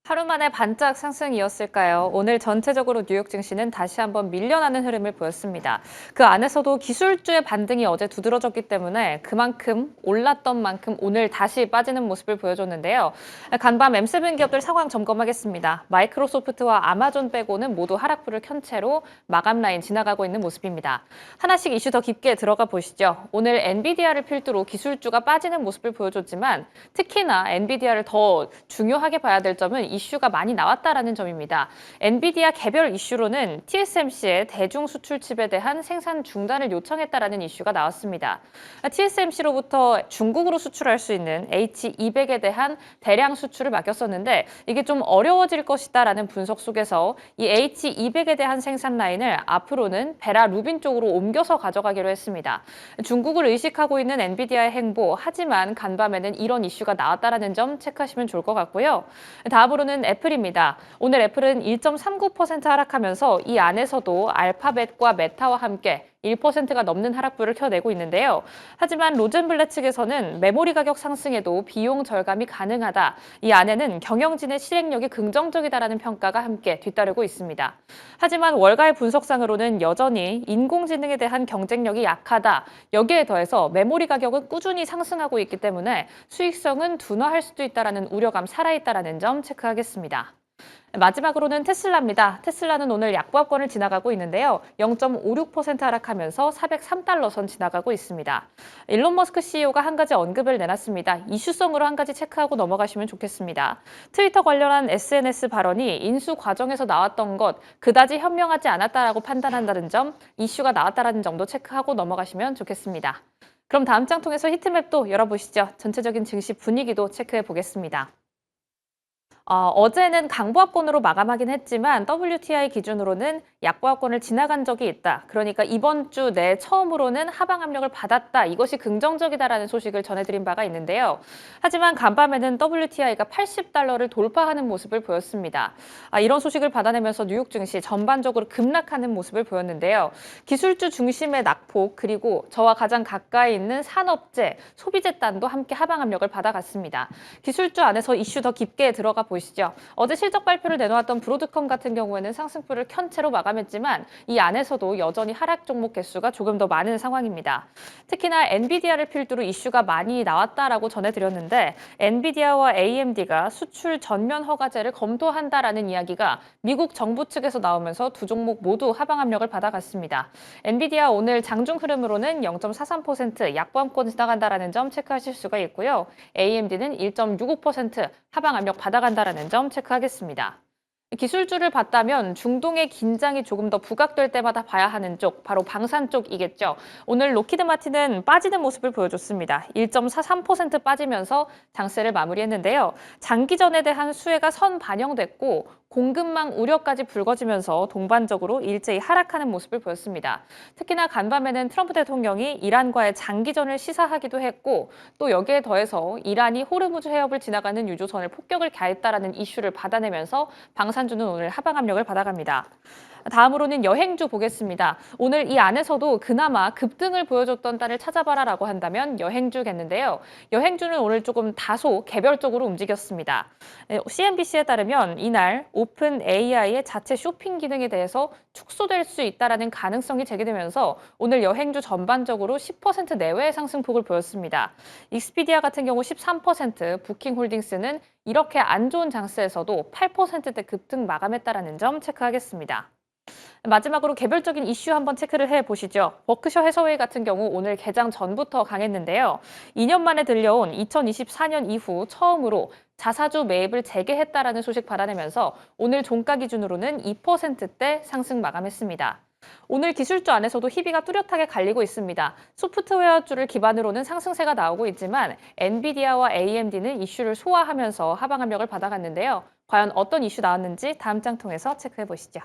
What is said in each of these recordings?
하루 만에 반짝 상승이었을까요? 오늘 전체적으로 뉴욕 증시는 다시 한번 밀려나는 흐름을 보였습니다. 그 안에서도 기술주의 반등이 어제 두드러졌기 때문에 그만큼 올랐던 만큼 오늘 다시 빠지는 모습을 보여줬는데요. 간밤 M7 기업들 상황 점검하겠습니다. 마이크로소프트와 아마존 빼고는 모두 하락부를 켠 채로 마감 라인 지나가고 있는 모습입니다. 하나씩 이슈 더 깊게 들어가 보시죠. 오늘 엔비디아를 필두로 기술주가 빠지는 모습을 보여줬지만 특히나 엔비디아를 더 중요하게 봐야 될 점은 이슈가 많이 나왔다라는 점입니다. 엔비디아 개별 이슈로는 TSMC의 대중 수출 칩에 대한 생산 중단을 요청했다라는 이슈가 나왔습니다. TSMC로부터 중국으로 수출할 수 있는 H200에 대한 대량 수출을 맡겼었는데 이게 좀 어려워질 것이다라는 분석 속에서 이 H200에 대한 생산 라인을 앞으로는 베라 루빈 쪽으로 옮겨서 가져가기로 했습니다. 중국을 의식하고 있는 엔비디아의 행보, 하지만 간밤에는 이런 이슈가 나왔다라는 점 체크하시면 좋을 것 같고요. 다음으로는 애플입니다. 오늘 애플은 1.39% 하락하면서 이 안에서도 알파벳과 메타와 함께 1%가 넘는 하락부를 켜내고 있는데요. 하지만 로젠블렛 측에서는 메모리 가격 상승에도 비용 절감이 가능하다. 이 안에는 경영진의 실행력이 긍정적이다라는 평가가 함께 뒤따르고 있습니다. 하지만 월가의 분석상으로는 여전히 인공지능에 대한 경쟁력이 약하다. 여기에 더해서 메모리 가격은 꾸준히 상승하고 있기 때문에 수익성은 둔화할 수도 있다라는 우려감 살아있다라는 점 체크하겠습니다. 마지막으로는 테슬라입니다. 테슬라는 오늘 약보합권을 지나가고 있는데요. 0.56% 하락하면서 403달러 선 지나가고 있습니다. 일론 머스크 CEO가 한 가지 언급을 내놨습니다. 이슈성으로 한 가지 체크하고 넘어가시면 좋겠습니다. 트위터 관련한 SNS 발언이 인수 과정에서 나왔던 것 그다지 현명하지 않았다라고 판단한다는 점, 이슈가 나왔다는 점도 체크하고 넘어가시면 좋겠습니다. 그럼 다음 장 통해서 히트맵도 열어보시죠. 전체적인 증시 분위기도 체크해 보겠습니다. 어제는 강보합권으로 마감하긴 했지만 WTI 기준으로는 약보합권을 지나간 적이 있다. 그러니까 이번 주 내 처음으로는 하방 압력을 받았다. 이것이 긍정적이다라는 소식을 전해드린 바가 있는데요. 하지만 간밤에는 WTI가 80달러를 돌파하는 모습을 보였습니다. 이런 소식을 받아내면서 뉴욕 증시 전반적으로 급락하는 모습을 보였는데요. 기술주 중심의 낙폭 그리고 저와 가장 가까이 있는 산업재, 소비재단도 함께 하방 압력을 받아갔습니다. 기술주 안에서 이슈 더 깊게 들어가 보시죠. 어제 실적 발표를 내놓았던 브로드컴 같은 경우에는 상승폭을 켠 채로 마감했지만 이 안에서도 여전히 하락 종목 개수가 조금 더 많은 상황입니다. 특히나 엔비디아를 필두로 이슈가 많이 나왔다라고 전해드렸는데 엔비디아와 AMD가 수출 전면 허가제를 검토한다라는 이야기가 미국 정부 측에서 나오면서 두 종목 모두 하방 압력을 받아갔습니다. 엔비디아 오늘 장중 흐름으로는 0.43% 약보합권 지나간다라는 점 체크하실 수가 있고요. AMD는 1.65% 하방 압력 받아간다라는 점 체크하겠습니다. 기술주를 봤다면 중동의 긴장이 조금 더 부각될 때마다 봐야 하는 쪽, 바로 방산 쪽이겠죠. 오늘 로키드 마틴은 빠지는 모습을 보여줬습니다. 1.43% 빠지면서 장세를 마무리했는데요. 장기전에 대한 수혜가 선 반영됐고 공급망 우려까지 불거지면서 동반적으로 일제히 하락하는 모습을 보였습니다. 특히나 간밤에는 트럼프 대통령이 이란과의 장기전을 시사하기도 했고 또 여기에 더해서 이란이 호르무즈 해협을 지나가는 유조선을 폭격을 가했다라는 이슈를 받아내면서 방산주는 오늘 하방 압력을 받아갑니다. 다음으로는 여행주 보겠습니다. 오늘 이 안에서도 그나마 급등을 보여줬던 달을 찾아봐라라고 한다면 여행주겠는데요. 여행주는 오늘 조금 다소 개별적으로 움직였습니다. CNBC에 따르면 이날 오픈 AI의 자체 쇼핑 기능에 대해서 축소될 수 있다라는 가능성이 제기되면서 오늘 여행주 전반적으로 10% 내외의 상승폭을 보였습니다. 익스피디아 같은 경우 13%, 부킹홀딩스는 이렇게 안 좋은 장세에서도 8%대 급등 마감했다라는 점 체크하겠습니다. 마지막으로 개별적인 이슈 한번 체크를 해보시죠. 버크셔 해서웨이 같은 경우 오늘 개장 전부터 강했는데요. 2년 만에 들려온 2024년 이후 처음으로 자사주 매입을 재개했다라는 소식 받아내면서 오늘 종가 기준으로는 2%대 상승 마감했습니다. 오늘 기술주 안에서도 희비가 뚜렷하게 갈리고 있습니다. 소프트웨어주를 기반으로는 상승세가 나오고 있지만 엔비디아와 AMD는 이슈를 소화하면서 하방 압력을 받아갔는데요. 과연 어떤 이슈 나왔는지 다음 장 통해서 체크해 보시죠.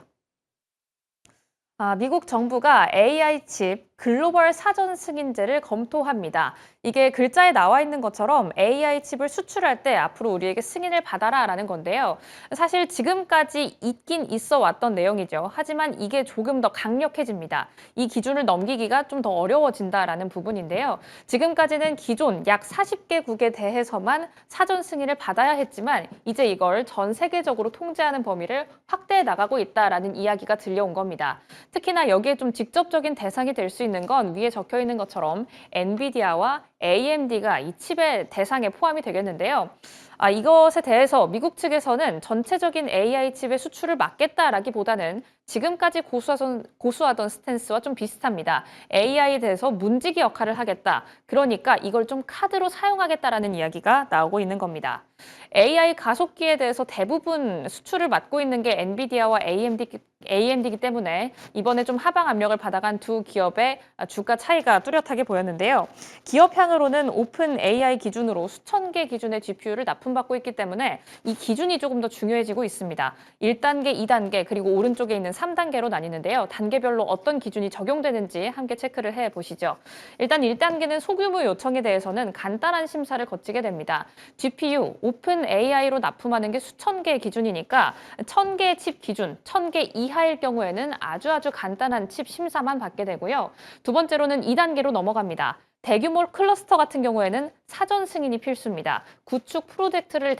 미국 정부가 AI 칩, 글로벌 사전 승인제를 검토합니다. 이게 글자에 나와 있는 것처럼 AI 칩을 수출할 때 앞으로 우리에게 승인을 받아라라는 건데요. 사실 지금까지 있긴 있어 왔던 내용이죠. 하지만 이게 조금 더 강력해집니다. 이 기준을 넘기기가 좀 더 어려워진다라는 부분인데요. 지금까지는 기존 약 40개국에 대해서만 사전 승인을 받아야 했지만 이제 이걸 전 세계적으로 통제하는 범위를 확대해 나가고 있다라는 이야기가 들려온 겁니다. 특히나 여기에 좀 직접적인 대상이 될 수 있는 건 위에 적혀 있는 것처럼 엔비디아와 AMD가 이 칩의 대상에 포함이 되겠는데요. 이것에 대해서 미국 측에서는 전체적인 AI 칩의 수출을 막겠다라기보다는 지금까지 고수하던 스탠스와 좀 비슷합니다. AI에 대해서 문지기 역할을 하겠다. 그러니까 이걸 좀 카드로 사용하겠다라는 이야기가 나오고 있는 겁니다. AI 가속기에 대해서 대부분 수출을 맡고 있는 게 엔비디아와 AMD이기 때문에 이번에 좀 하방 압력을 받아간 두 기업의 주가 차이가 뚜렷하게 보였는데요. 기업향으로는 오픈 AI 기준으로 수천 개 기준의 GPU를 납품받고 있기 때문에 이 기준이 조금 더 중요해지고 있습니다. 1단계, 2단계, 그리고 오른쪽에 있는 3단계로 나뉘는데요. 단계별로 어떤 기준이 적용되는지 함께 체크를 해보시죠. 일단 1단계는 소규모 요청에 대해서는 간단한 심사를 거치게 됩니다. GPU, 오픈 AI로 납품하는 게 수천 개의 기준이니까 1000개의 칩 기준, 1000개 이하일 경우에는 아주 간단한 칩 심사만 받게 되고요. 두 번째로는 2단계로 넘어갑니다. 대규모 클러스터 같은 경우에는 사전 승인이 필수입니다. 구축 프로젝트를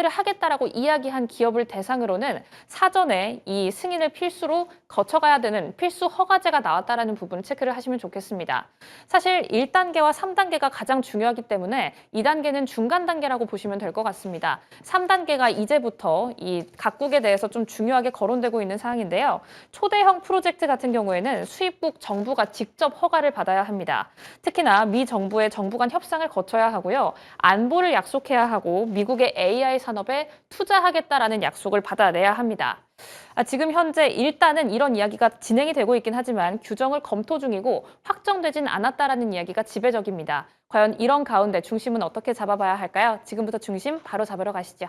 하겠다라고 이야기한 기업을 대상으로는 사전에 이 승인을 필수로 거쳐가야 되는 필수 허가제가 나왔다라는 부분 체크를 하시면 좋겠습니다. 사실 1단계와 3단계가 가장 중요하기 때문에 2단계는 중간 단계라고 보시면 될 것 같습니다. 3단계가 이제부터 이 각국에 대해서 좀 중요하게 거론되고 있는 사항인데요. 초대형 프로젝트 같은 경우에는 수입국 정부가 직접 허가를 받아야 합니다. 특히나 미 정부의 정부 간 협상을 거쳐야 하고요. 안보를 약속해야 하고 미국의 AI 산업에 투자하겠다라는 약속을 받아내야 합니다. 지금 현재 일단은 이런 이야기가 진행이 되고 있긴 하지만 규정을 검토 중이고 확정되진 않았다라는 이야기가 지배적입니다. 과연 이런 가운데 중심은 어떻게 잡아봐야 할까요? 지금부터 중심 바로 잡으러 가시죠.